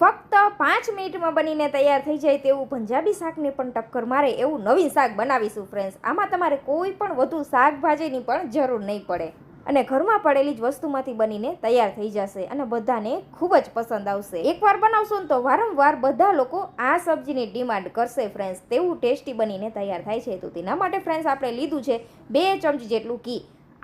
ફક્ત 5 મિનિટમાં બનીને તૈયાર થઈ જાય તેવું પંજાબી શાકને પણ ટક્કર મારે એવું નવીન શાક બનાવીશું ફ્રેન્ડ્સ. આમાં તમારે કોઈ પણ વધુ શાકભાજીની પણ જરૂર નહીં પડે અને ઘરમાં પડેલી જ વસ્તુમાંથી બનીને તૈયાર થઈ જશે અને બધાને ખૂબ જ પસંદ આવશે. એકવાર બનાવશો ને તો વારંવાર બધા લોકો આ સબ્જીની ડિમાન્ડ કરશે ફ્રેન્ડ્સ. તેવું ટેસ્ટી બનીને તૈયાર થાય છે. તો તેના માટે ફ્રેન્ડ્સ આપણે લીધું છે 2 ચમચી જેટલું ઘી.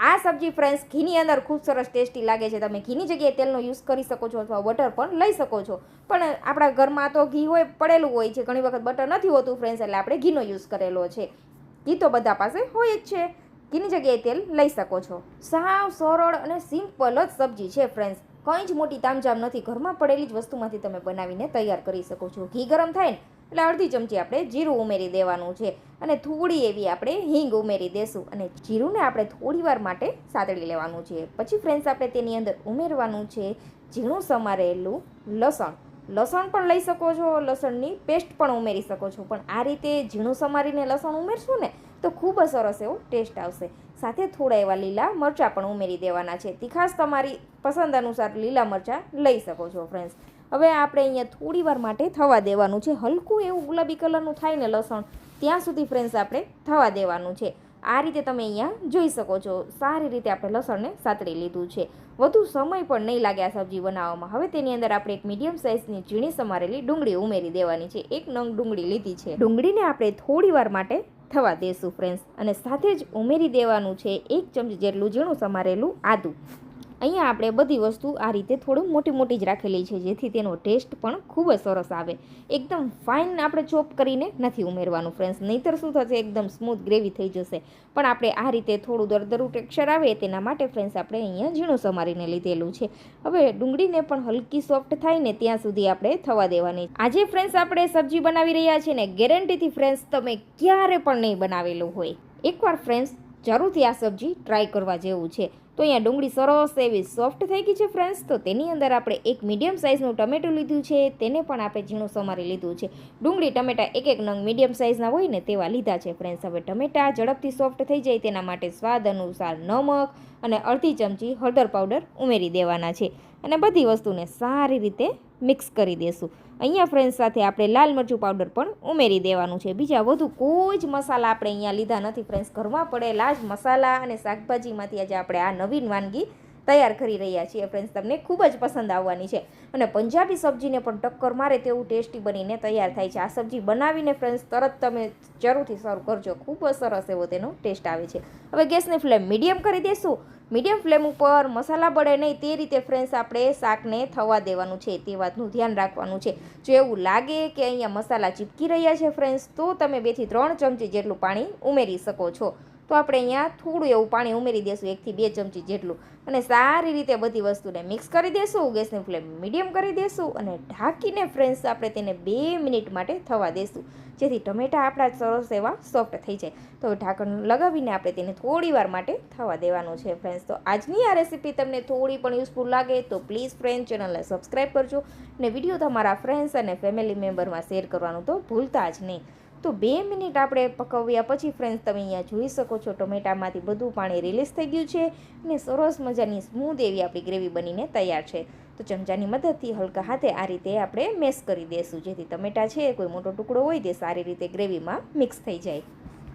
આ સબ્જી ફ્રેન્ડ્સ ઘીની અંદર ખૂબ સરસ ટેસ્ટી લાગે છે. તમે ઘીની જગ્યાએ તેલનો યુઝ કરી શકો છો અથવા બટર પણ લઈ શકો છો. પણ આપણા ઘરમાં તો ઘી હોય પડેલું હોય છે, ઘણી વખત બટર નથી હોતું ફ્રેન્ડ્સ, એટલે આપણે ઘીનો યુઝ કરેલો છે. ઘી તો બધા પાસે હોય જ છે, ઘીની જગ્યાએ તેલ લઈ શકો છો. સાવ સરળ અને સિમ્પલ જ સબ્જી છે ફ્રેન્ડ્સ. કંઈ જ મોટી તામઝામ નથી, ઘરમાં પડેલી જ વસ્તુમાંથી તમે બનાવીને તૈયાર કરી શકો છો. ઘી ગરમ થાય ને એટલે અડધી ચમચી આપણે જીરું ઉમેરી દેવાનું છે અને થોડી એવી આપણે હિંગ ઉમેરી દેશું અને જીરુંને આપણે થોડી વાર માટે સાતળી લેવાનું છે. પછી ફ્રેન્ડ્સ આપણે તેની અંદર ઉમેરવાનું છે ઝીણું સમારેલું લસણ. લસણ પણ લઈ શકો છો, લસણની પેસ્ટ પણ ઉમેરી શકો છો, પણ આ રીતે ઝીણું સમારીને લસણ ઉમેરશું ને તો ખૂબ જ સરસ એવો ટેસ્ટ આવશે. સાથે થોડા એવા લીલા મરચાં પણ ઉમેરી દેવાના છે. તીખાશ તમારી પસંદ અનુસાર લીલા મરચાં લઈ શકો છો ફ્રેન્ડ્સ. હવે આપણે અહીંયા થોડી વાર માટે થવા દેવાનું છે. હલકું એવું ગુલાબી કલરનું થાય ને લસણ ત્યાં સુધી ફ્રેન્ડ્સ આપણે થવા દેવાનું છે. આ રીતે તમે અહીંયા જોઈ શકો છો. સારી રીતે આપણે લસણને સાતળી લીધું છે. વધુ સમય પણ નહીં લાગે આ સબ્જી બનાવવામાં. હવે તેની અંદર આપણે એક મીડિયમ સાઇઝની ઝીણી સમારેલી ડુંગળી ઉમેરી દેવાની છે. 1 નંગ ડુંગળી લીધી છે. ડુંગળીને આપણે થોડી વાર માટે થવા દેશું ફ્રેન્ડ્સ અને સાથે જ ઉમેરી દેવાનું છે 1 ચમચી જેટલું ઝીણું સમારેલું આદું. અહીંયા આપણે બધી વસ્તુ આ રીતે થોડું મોટી જ રાખેલી છે, જેથી તેનો ટેસ્ટ પણ ખૂબ જ સરસ આવે. એકદમ ફાઇન આપણે ચોપ કરીને નથી ઉમેરવાનું ફ્રેન્ડ્સ, નહીંતર શું થશે, એકદમ સ્મૂથ ગ્રેવી થઈ જશે. પણ આપણે આ રીતે થોડું દરદરું ટેક્સચર આવે તેના માટે ફ્રેન્ડ્સ આપણે અહીંયા ઝીણું સમારીને લીધેલું છે. હવે ડુંગળીને પણ હલકી સોફ્ટ થાય ને ત્યાં સુધી આપણે થવા દેવાની. આજે ફ્રેન્ડ્સ આપણે સબ્જી બનાવી રહ્યા છીએ ને ગેરંટીથી ફ્રેન્ડ્સ તમે ક્યારે પણ નહીં બનાવેલું હોય. એકવાર ફ્રેન્ડ્સ જરૂરથી આ સબ્જી ટ્રાય કરવા જેવું છે. તો અહીંયા ડુંગળી સરસ એવી સોફ્ટ થઈ ગઈ છે ફ્રેન્ડ્સ. તો તેની અંદર આપણે એક મીડિયમ સાઇઝનું ટમેટું લીધું છે, તેને પણ આપણે ઝીણું સમારી લીધું છે. ડુંગળી ટમેટા 1 નંગ મીડિયમ સાઇઝના હોય ને તેવા લીધા છે ફ્રેન્ડ્સ. હવે ટમેટા ઝડપથી સોફ્ટ થઈ જાય તેના માટે સ્વાદ અનુસાર નમક અને અડધી ચમચી હળદર પાવડર ઉમેરી દેવાના છે અને બધી વસ્તુને સારી રીતે મિક્સ કરી દેશું. અહીંયા ફ્રેન્ડ્સ સાથે આપણે લાલ મરચું પાવડર પણ ઉમેરી દેવાનું છે. બીજા વધુ કોઈ જ મસાલા આપણે અહીંયા લીધા નથી ફ્રેન્ડ્સ. ઘરમાં પડેલા જ મસાલા અને શાકભાજીમાંથી આજે આપણે આ નવીન વાનગી તૈયાર કરી રહ્યા છીએ ફ્રેન્ડ્સ. તમને ખૂબ જ પસંદ આવવાની છે અને પંજાબી સબ્જીને પણ ટક્કર મારે તેવું ટેસ્ટી બનીને તૈયાર થાય છે. આ સબ્જી બનાવીને ફ્રેન્ડ્સ તરત તમે જરૂરથી સર્વ કરજો. ખૂબ જ સરસ એવો તેનો ટેસ્ટ આવે છે. હવે ગેસની ફ્લેમ મીડિયમ કરી દઈશું. મીડિયમ ફ્લેમ ઉપર મસાલા બળે નહીં તે રીતે ફ્રેન્ડ્સ આપણે શાકને થવા દેવાનું છે. તે વાતનું ધ્યાન રાખવાનું છે. જો એવું લાગે કે અહીંયા મસાલા ચીપકી રહ્યા છે ફ્રેન્ડ્સ, તો તમે 2 થી 3 ચમચી જેટલું પાણી ઉમેરી શકો છો. તો આપણે અહીંયા થોડું એવું પાણી ઉમેરી દઈશું, 1 થી 2 ચમચી જેટલું, અને સારી રીતે બધી વસ્તુને મિક્સ કરી દઈશું. ગેસની ફ્લેમ મીડિયમ કરી દઈશું અને ઢાંકીને ફ્રેન્ડ્સ આપણે તેને 2 મિનિટ માટે થવા દઈશું, જેથી ટમેટા આપણા સરસ એવા સોફ્ટ થઈ જાય. તો ઢાંકણ લગાવીને આપણે તેને થોડી વાર માટે થવા દેવાનું છે ફ્રેન્ડ્સ. તો આજની આ રેસીપી તમને થોડી પણ યુઝફુલ લાગે તો પ્લીઝ ફ્રેન્ડ ચેનલને સબસ્ક્રાઈબ કરજો અને વિડીયો તમારા ફ્રેન્ડ્સ અને ફેમિલી મેમ્બરમાં શેર કરવાનું તો ભૂલતા જ નહીં. તો 2 મિનિટ આપણે પકવ્યા પછી ફ્રેન્ડ્સ તમે અહીંયા જોઈ શકો છો ટમેટામાંથી બધું પાણી રિલીઝ થઈ ગયું છે અને સરસ મજાની સ્મૂધ એવી આપણી ગ્રેવી બનીને તૈયાર છે. તો ચમચાની મદદથી હલકા હાથે આ રીતે આપણે મેશ કરી દઈશું, જેથી ટમેટા છે કોઈ મોટો ટુકડો હોય તે સારી રીતે ગ્રેવીમાં મિક્સ થઈ જાય.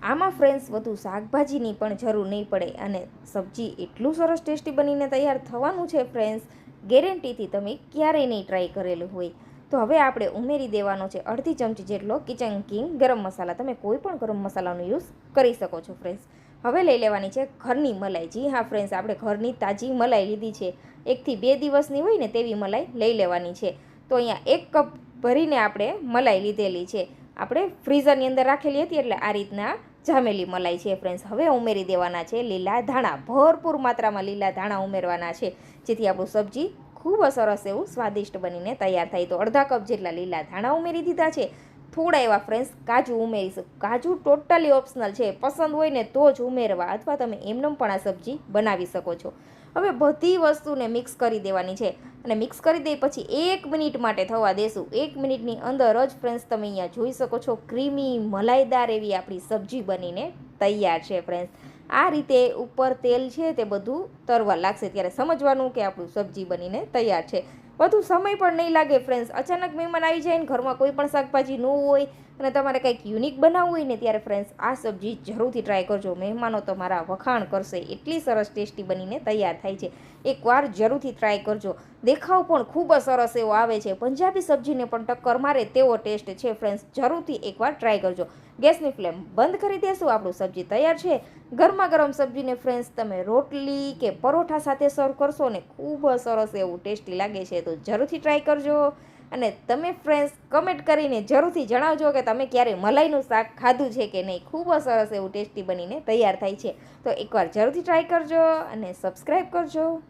આમાં ફ્રેન્ડ્સ વધુ શાકભાજીની પણ જરૂર નહીં પડે અને સબ્જી એટલું સરસ ટેસ્ટી બનીને તૈયાર થવાનું છે ફ્રેન્ડ્સ, ગેરંટીથી તમે ક્યારેય નહીં ટ્રાય કરેલું હોય. તો હવે આપણે ઉમેરી દેવાનો છે અડધી ચમચી જેટલો કિચન કિંગ ગરમ મસાલા. તમે કોઈ પણ ગરમ મસાલાનો યુઝ કરી શકો છો ફ્રેન્ડ્સ. હવે લઈ લેવાની છે ઘરની મલાઈ. જી હા ફ્રેન્ડ્સ, આપણે ઘરની તાજી મલાઈ લીધી છે. 1 થી 2 દિવસની હોય ને તેવી મલાઈ લઈ લેવાની છે. તો અહીંયા 1 કપ ભરીને આપણે મલાઈ લીધેલી છે. આપણે ફ્રીઝરની અંદર રાખેલી હતી એટલે આ રીતના જામેલી મલાઈ છે ફ્રેન્ડ્સ. હવે ઉમેરી દેવાના છે લીલા ધાણા. ભરપૂર માત્રામાં લીલા ધાણા ઉમેરવાના છે, જેથી આપણું સબ્જી ખૂબ સરસ એવું સ્વાદિષ્ટ બનીને તૈયાર થાય. તો અડધા કપ જેટલા લીલા ધાણા ઉમેરી દીધા છે. થોડા એવા ફ્રેન્ડ્સ કાજુ ઉમેરીશું. કાજુ ટોટલી ઓપ્શનલ છે, પસંદ હોય ને તો જ ઉમેરવા, અથવા તમે એમનેમ પણ આ સબ્જી બનાવી શકો છો. હવે બધી વસ્તુને મિક્સ કરી દેવાની છે અને મિક્સ કરી દઈ પછી 1 મિનિટ માટે થવા દેશું. 1 મિનિટની અંદર જ ફ્રેન્ડ્સ તમે અહીંયા જોઈ શકો છો ક્રીમી મલાઈદાર એવી આપણી સબ્જી બનીને તૈયાર છે ફ્રેન્ડ્સ. આ રીતે ઉપર તેલ છે તે બધું તરવા લાગશે ત્યારે સમજવાનું કે આપણું સબ્જી બનીને તૈયાર છે. વધુ સમય પણ નહીં લાગે ફ્રેન્ડ્સ. અચાનક મહેમાન આવી જાય ને ઘરમાં કોઈ પણ શાકભાજી ન હોય અને તમારે કંઈક યુનિક બનાવવું હોય ને ત્યારે ફ્રેન્ડ્સ આ સબ્જી જરૂરથી ટ્રાય કરજો. મહેમાનો તમારા વખાણ કરશે, એટલી સરસ ટેસ્ટી બનીને તૈયાર થાય છે. એકવાર જરૂરથી ટ્રાય કરજો. દેખાવ પણ ખૂબ જ સરસ એવો આવે છે. પંજાબી સબ્જીને પણ ટક્કર મારે તેવો ટેસ્ટ છે ફ્રેન્ડ્સ. જરૂરથી એકવાર ટ્રાય કરજો. ગેસની ફ્લેમ બંધ કરી દેશું. આપણું સબ્જી તૈયાર છે. ગરમા ગરમ સબ્જીને ફ્રેન્ડ્સ તમે રોટલી કે પરોઠા સાથે સર્વ કરશો ને ખૂબ જ સરસ એવું ટેસ્ટી લાગે છે. તો જરૂરથી ટ્રાય કરજો. અને તમે ફ્રેન્ડ્સ કમેન્ટ કરીને જરૂરથી જણાવજો કે તમે ક્યારે મલાઈનું શાક ખાધું છે કે નહીં. ખૂબ જ સરસ એવું ટેસ્ટી બનીને તૈયાર થાય છે. તો એકવાર જરૂરથી ટ્રાય કરજો અને સબસ્ક્રાઈબ કરજો.